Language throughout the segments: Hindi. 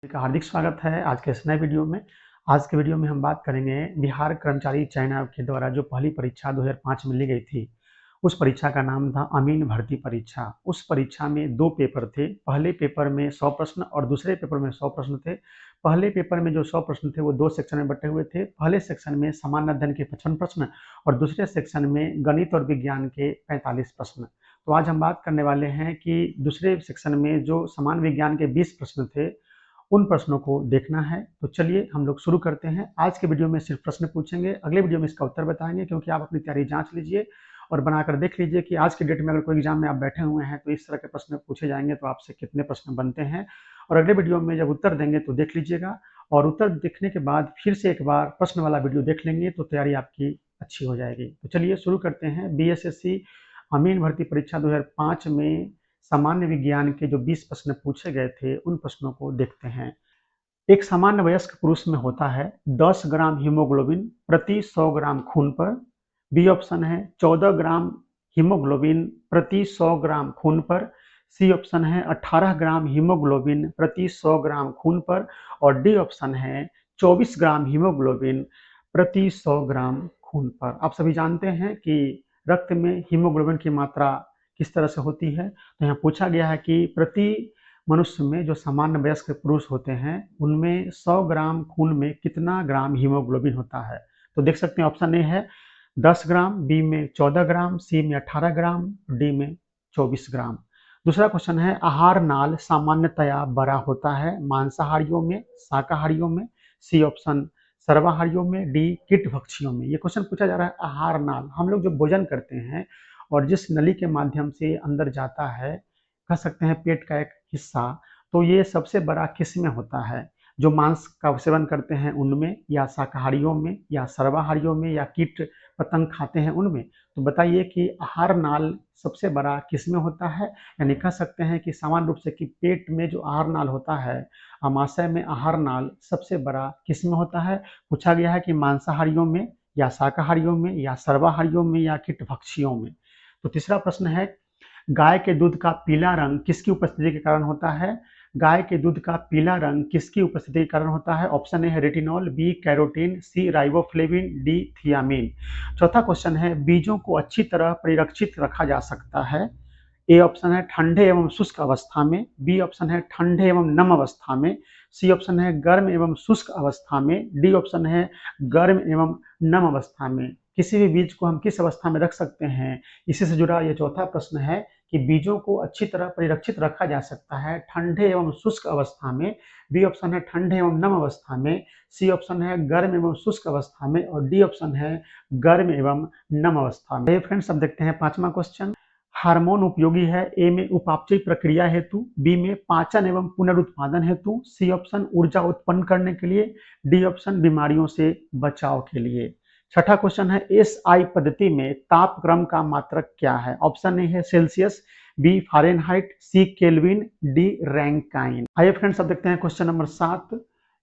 का हार्दिक स्वागत है आज के इस नए वीडियो में। आज के वीडियो में हम बात करेंगे बिहार कर्मचारी चयन आयोग के द्वारा जो पहली परीक्षा 2005 में ली गई थी, उस परीक्षा का नाम था अमीन भर्ती परीक्षा। उस परीक्षा में 2 पेपर थे। पहले पेपर में 100 प्रश्न और दूसरे पेपर में 100 प्रश्न थे। पहले पेपर में जो 100 प्रश्न थे वो 2 सेक्शन में बटे हुए थे। पहले सेक्शन में सामान्य अध्ययन के 55 प्रश्न और दूसरे सेक्शन में गणित और विज्ञान के 45 प्रश्न। तो आज हम बात करने वाले हैं कि दूसरे सेक्शन में जो सामान्य विज्ञान के 20 प्रश्न थे, उन प्रश्नों को देखना है। तो चलिए हम लोग शुरू करते हैं। आज के वीडियो में सिर्फ प्रश्न पूछेंगे, अगले वीडियो में इसका उत्तर बताएंगे, क्योंकि आप अपनी तैयारी जांच लीजिए और बनाकर देख लीजिए कि आज के डेट में अगर कोई एग्जाम में आप बैठे हुए हैं तो इस तरह के प्रश्न पूछे जाएंगे तो आपसे कितने प्रश्न बनते हैं। और अगले वीडियो में जब उत्तर देंगे तो देख लीजिएगा, और उत्तर देखने के बाद फिर से एक बार प्रश्न वाला वीडियो देख लेंगे तो तैयारी आपकी अच्छी हो जाएगी। तो चलिए शुरू करते हैं। बीएसएससी अमीन भर्ती परीक्षा 2005 में सामान्य विज्ञान के जो 20 प्रश्न पूछे गए थे, उन प्रश्नों को देखते हैं। एक सामान्य वयस्क पुरुष में होता है 10 ग्राम हीमोग्लोबिन प्रति 100 ग्राम खून पर। बी ऑप्शन है 14 ग्राम हीमोग्लोबिन प्रति 100 ग्राम खून पर। सी ऑप्शन है 18 ग्राम हीमोग्लोबिन प्रति 100 ग्राम खून पर। और डी ऑप्शन है 24 ग्राम हीमोग्लोबिन प्रति 100 ग्राम खून पर। आप सभी जानते हैं कि रक्त में हीमोग्लोबिन की मात्रा किस तरह से होती है। तो यहाँ पूछा गया है कि प्रति मनुष्य में जो सामान्य वयस्क पुरुष होते हैं उनमें 100 ग्राम खून में कितना ग्राम हीमोग्लोबिन होता है। तो देख सकते हैं ऑप्शन ए है 10 ग्राम, बी में 14 ग्राम, सी में 18 ग्राम, डी में 24 ग्राम। दूसरा क्वेश्चन है आहार नाल सामान्यतया बड़ा होता है मांसाहारियों में, शाकाहारियों में। सी ऑप्शन सर्वाहारियों में, डी कीटभक्षियों में। ये क्वेश्चन पूछा जा रहा है आहार नाल। हम लोग जो भोजन करते हैं और जिस नली के माध्यम से अंदर जाता है, कह सकते हैं पेट का एक हिस्सा, तो ये सबसे बड़ा किस में होता है? जो मांस का सेवन करते हैं उनमें, या शाकाहारियों में, या सर्वाहारियों में, या कीट पतंग खाते हैं उनमें। तो बताइए कि आहार नाल सबसे बड़ा किस में होता है। यानी कह सकते हैं कि सामान्य रूप से कि पेट में जो आहार नाल होता है, आमाशय में आहार नाल सबसे बड़ा किस में होता है। पूछा गया है कि मांसाहारियों में, या शाकाहारियों में, या सर्वाहारियों में, या कीटभक्षियों में। तो तीसरा प्रश्न है गाय के दूध का पीला रंग किसकी उपस्थिति के कारण होता है। गाय के दूध का पीला रंग किसकी उपस्थिति के कारण होता है। ऑप्शन ए है रेटिनॉल, बी कैरोटीन, सी राइबोफ्लेविन, डी थियामिन। चौथा क्वेश्चन है बीजों को अच्छी तरह परिरक्षित रखा जा सकता है। ए ऑप्शन है ठंडे एवं शुष्क अवस्था में, बी ऑप्शन है ठंडे एवं नम अवस्था में, सी ऑप्शन है गर्म एवं शुष्क अवस्था में, डी ऑप्शन है गर्म एवं नम अवस्था में। किसी भी बीज को हम किस अवस्था में रख सकते हैं, इसी से जुड़ा ये चौथा प्रश्न है कि बीजों को अच्छी तरह परिरक्षित रखा जा सकता है ठंडे एवं शुष्क अवस्था में। बी ऑप्शन है ठंडे एवं नम अवस्था में, सी ऑप्शन है गर्म एवं शुष्क अवस्था में, और डी ऑप्शन है गर्म एवं नम अवस्था में। फ्रेंड्स, अब देखते हैं पांचवा क्वेश्चन। हार्मोन उपयोगी है। ए में उपापचय प्रक्रिया हेतु, बी में पाचन एवं पुनरुत्पादन हेतु, सी ऑप्शन ऊर्जा उत्पन्न करने के लिए, डी ऑप्शन बीमारियों से बचाव के लिए। छठा क्वेश्चन है एसआई पद्धति में तापक्रम का मात्रक क्या है। ऑप्शन ए है सेल्सियस, बी फारेनहाइट, सी केल्विन, डी रैंकाइन। आइए फ्रेंड्स, अब देखते हैं क्वेश्चन नंबर 7।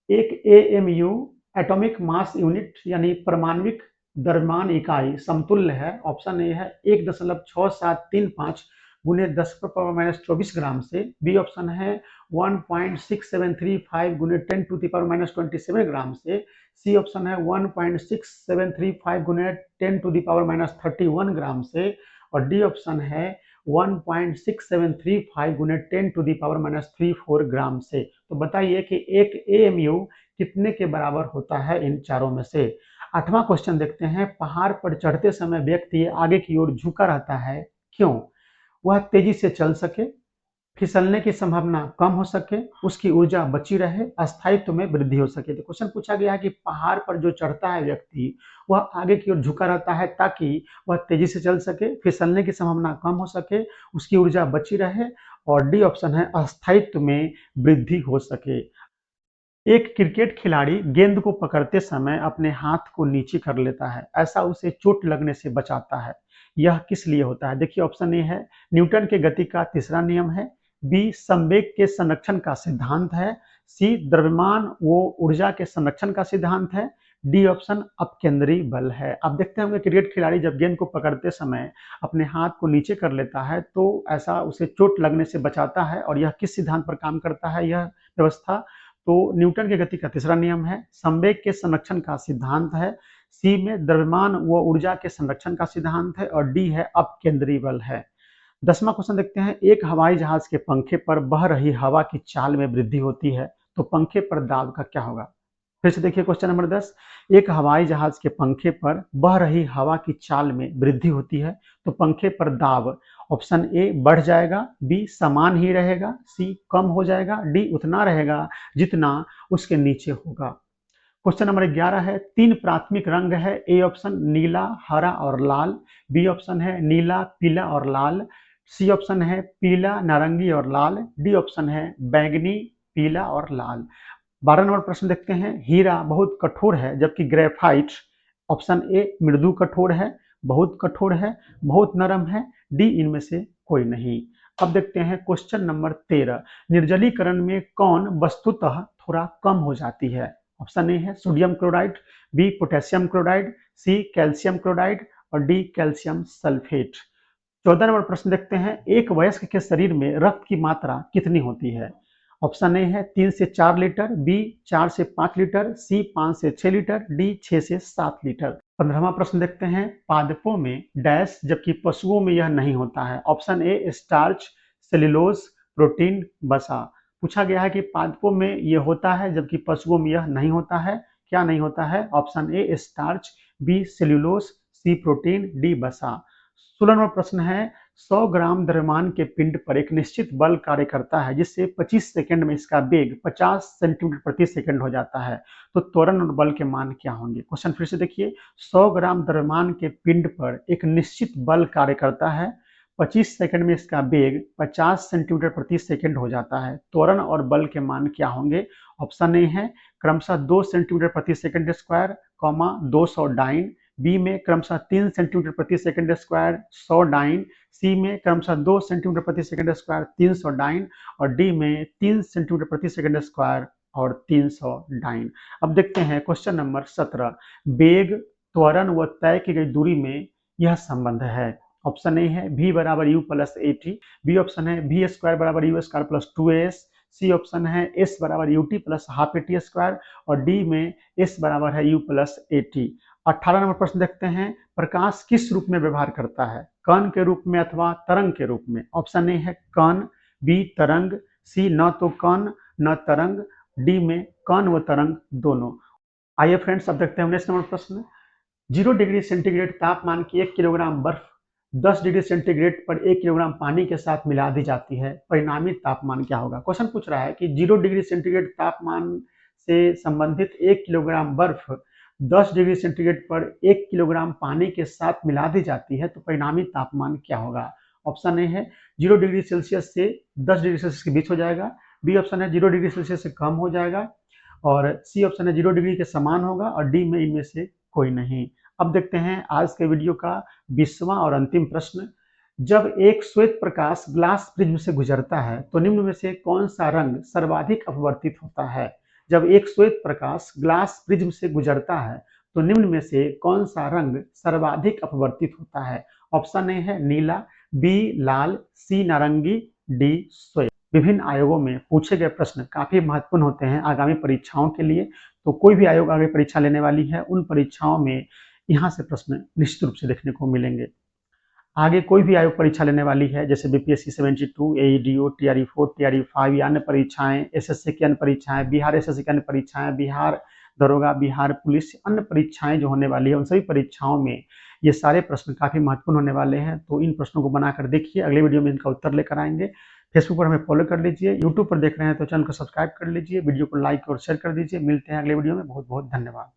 एक एएमयू एटॉमिक मास यूनिट यानी परमाणविक द्रव्यमान इकाई समतुल्य है। ऑप्शन ए है 1.6735 गुने 10⁻⁻24 ग्राम से, बी ऑप्शन है 1.6735 गुने 10⁻⁻27 ग्राम से, सी ऑप्शन है 1.6735 गुने 10⁻⁻31 ग्राम से, और डी ऑप्शन है 1.6735 गुने 10⁻⁻34 ग्राम से। तो बताइए कि एक एएमयू कितने के बराबर होता है इन चारों में से। आठवां क्वेश्चन देखते हैं। पहाड़ पर चढ़ते समय व्यक्ति आगे की ओर झुका रहता है, क्यों? वह तेजी से चल सके, फिसलने की संभावना कम हो सके, उसकी ऊर्जा बची रहे, अस्थायित्व में वृद्धि हो सके। तो क्वेश्चन पूछा गया है कि पहाड़ पर जो चढ़ता है व्यक्ति, वह आगे की ओर झुका रहता है ताकि वह तेजी से चल सके, फिसलने की संभावना कम हो सके, उसकी ऊर्जा बची रहे, और डी ऑप्शन है अस्थायित्व में वृद्धि हो सके। एक क्रिकेट खिलाड़ी गेंद को पकड़ते समय अपने हाथ को नीचे कर लेता है, ऐसा उसे चोट लगने से बचाता है। यह किस लिए होता है? देखिए ऑप्शन ए है न्यूटन के गति का तीसरा नियम है, बी संवेग के संरक्षण का सिद्धांत है, सी द्रव्यमान व ऊर्जा के संरक्षण का सिद्धांत है, डी ऑप्शन अपकेंद्री बल है। अब देखते हैं क्रिकेट खिलाड़ी जब गेंद को पकड़ते समय अपने हाथ को नीचे कर लेता है तो ऐसा उसे चोट लगने से बचाता है, और यह किस सिद्धांत पर काम करता है यह व्यवस्था? तो न्यूटन की गति का तीसरा नियम है। संवेग के संरक्षण का सिद्धांत है। सी में द्रव्यमान व ऊर्जा के संरक्षण का सिद्धांत है। और डी है अपकेंद्री बल है। 10वां क्वेश्चन देखते हैं, एक हवाई जहाज के पंखे पर बह रही हवा की चाल में वृद्धि होती है तो पंखे पर दाब का क्या होगा। फिर से देखिए क्वेश्चन नंबर 10, एक हवाई जहाज के पंखे पर बह रही हवा की चाल में वृद्धि होती है तो पंखे पर दाब ऑप्शन ए बढ़ जाएगा, बी समान ही रहेगा, सी कम हो जाएगा, डी उतना रहेगा जितना उसके नीचे होगा। क्वेश्चन नंबर 11 है, तीन प्राथमिक रंग है। ए ऑप्शन नीला, हरा और लाल, बी ऑप्शन है नीला, पीला और लाल, सी ऑप्शन है पीला, नारंगी और लाल, डी ऑप्शन है बैंगनी, पीला और लाल। 12 नंबर प्रश्न देखते हैं, हीरा बहुत कठोर है जबकि ग्रेफाइट ऑप्शन ए मृदु कठोर है, बहुत कठोर है, बहुत नरम है, डी इनमें से कोई नहीं। अब देखते हैं क्वेश्चन नंबर 13, निर्जलीकरण में कौन वस्तुतः थोड़ा कम हो जाती है। ऑप्शन ए है sodium chloride, B potassium chloride, C calcium chloride और डी कैल्शियम सल्फेट। 14 नंबर प्रश्न देखते हैं, एक वयस्क के शरीर में रक्त की मात्रा कितनी होती है। ऑप्शन ए है 3 से 4 लीटर, बी 4 से 5 लीटर, सी 5 से 6 लीटर, डी 6 से 7 लीटर। 15वां प्रश्न देखते हैं, पादपों में डैश जबकि पशुओं में यह नहीं होता है। Option A starch, cellulose, protein, वसा। पूछा गया है कि पादपों में यह होता है जबकि पशुओं में यह नहीं होता है। क्या नहीं होता है? Option A starch, B cellulose, C protein, D वसा। 16 नंबर प्रश्न है, 100 ग्राम द्रव्यमान के पिंड पर एक निश्चित बल कार्य करता है जिससे 25 सेकंड में इसका वेग 50 सेंटीमीटर प्रति सेकंड हो जाता है तो त्वरण और बल के मान क्या होंगे। क्वेश्चन फिर से देखिए, 100 ग्राम द्रव्यमान के पिंड पर एक निश्चित बल कार्य करता है, 25 सेकंड में इसका वेग 50 सेंटीमीटर प्रति सेकंड हो जाता है, त्वरण और बल के मान क्या होंगे। ऑप्शन ए है क्रमशः 2 सेंटीमीटर प्रति सेकंड स्क्वायर, 200 डाइन, बी में क्रमशः 3 सेंटीमीटर प्रति सेकंड स्क्वायर 100 डाइन, सी में क्रमशः 2 सेंटीमीटर प्रति सेकंड स्क्वायर 300 डाइन और डी में 3 सेंटीमीटर प्रति सेकंड स्क्वायर और 300 डाइन। अब देखते हैं क्वेश्चन नंबर 17, वेग, त्वरण व तय की गई दूरी में यह संबंध है। ऑप्शन ए है v बराबर u plus a t, B option है v स्क्वायर बराबर u square plus 2as, C option है s बराबर u t plus half a t square और डी में s बराबर है u plus a t. 18 number प्रश्न देखते हैं, प्रकाश किस रूप में व्यवहार करता है, कण के रूप में अथवा तरंग के रूप में। ऑप्शन ए है कण, बी तरंग, सी न तो कण न तरंग, डी में कण व तरंग दोनों। आइए फ्रेंड्स अब देखते हैं 19 नंबर प्रश्न, 0 डिग्री सेंटीग्रेड तापमान की 1 किलोग्राम बर्फ 10 डिग्री सेंटीग्रेड पर 1 किलोग्राम पानी के साथ मिला दी जाती है, परिणामी तापमान क्या होगा। क्वेश्चन पूछ रहा है कि 0 डिग्री सेंटीग्रेड तापमान से संबंधित 1 किलोग्राम बर्फ 10 डिग्री सेंटीग्रेड पर 1 किलोग्राम पानी के साथ मिला दी जाती है तो परिणामी तापमान क्या होगा। ऑप्शन ए है 0 डिग्री सेल्सियस से 10 डिग्री सेल्सियस के बीच हो जाएगा, बी ऑप्शन है 0 डिग्री सेल्सियस से कम हो जाएगा और सी ऑप्शन है 0 डिग्री के समान होगा और डी में इनमें से कोई नहीं। अब देखते हैं आज के वीडियो का 20वां और अंतिम प्रश्न, जब एक श्वेत प्रकाश ग्लास प्रिज्म से गुजरता है तो निम्न में से कौन सा रंग सर्वाधिक अपवर्तित होता है। जब एक श्वेत प्रकाश ग्लास प्रिज्म से गुजरता है तो निम्न में से कौन सा रंग सर्वाधिक अपवर्तित होता है। ऑप्शन ए है नीला, बी लाल, सी नारंगी, डी श्वेत। विभिन्न आयोगों में पूछे गए प्रश्न काफी महत्वपूर्ण होते हैं आगामी परीक्षाओं के लिए, तो कोई भी आयोग आगे परीक्षा लेने वाली है उन परीक्षाओं में यहाँ से प्रश्न निश्चित रूप से देखने को मिलेंगे। आगे कोई भी आयोग परीक्षा लेने वाली है जैसे बीपीएससी 72, एईडीओ, टीआरई4, टीआरई5 या अन्य परीक्षाएं, एसएससी की अन्य परीक्षाएं, बिहार एसएससी की अन्य परीक्षाएं, बिहार दरोगा, बिहार पुलिस, अन्य परीक्षाएं जो होने वाली है उन सभी परीक्षाओं में ये सारे प्रश्न काफी महत्वपूर्ण होने वाले हैं। तो इन प्रश्नों को बनाकर देखिए, अगले वीडियो में इनका उत्तर लेकर आएंगे। फेसबुक पर हमें फॉलो कर लीजिए, यूट्यूब पर देख रहे हैं तो चैनल को सब्सक्राइब कर लीजिए, वीडियो को लाइक और शेयर कर दीजिए। मिलते हैं अगले वीडियो में, बहुत बहुत धन्यवाद।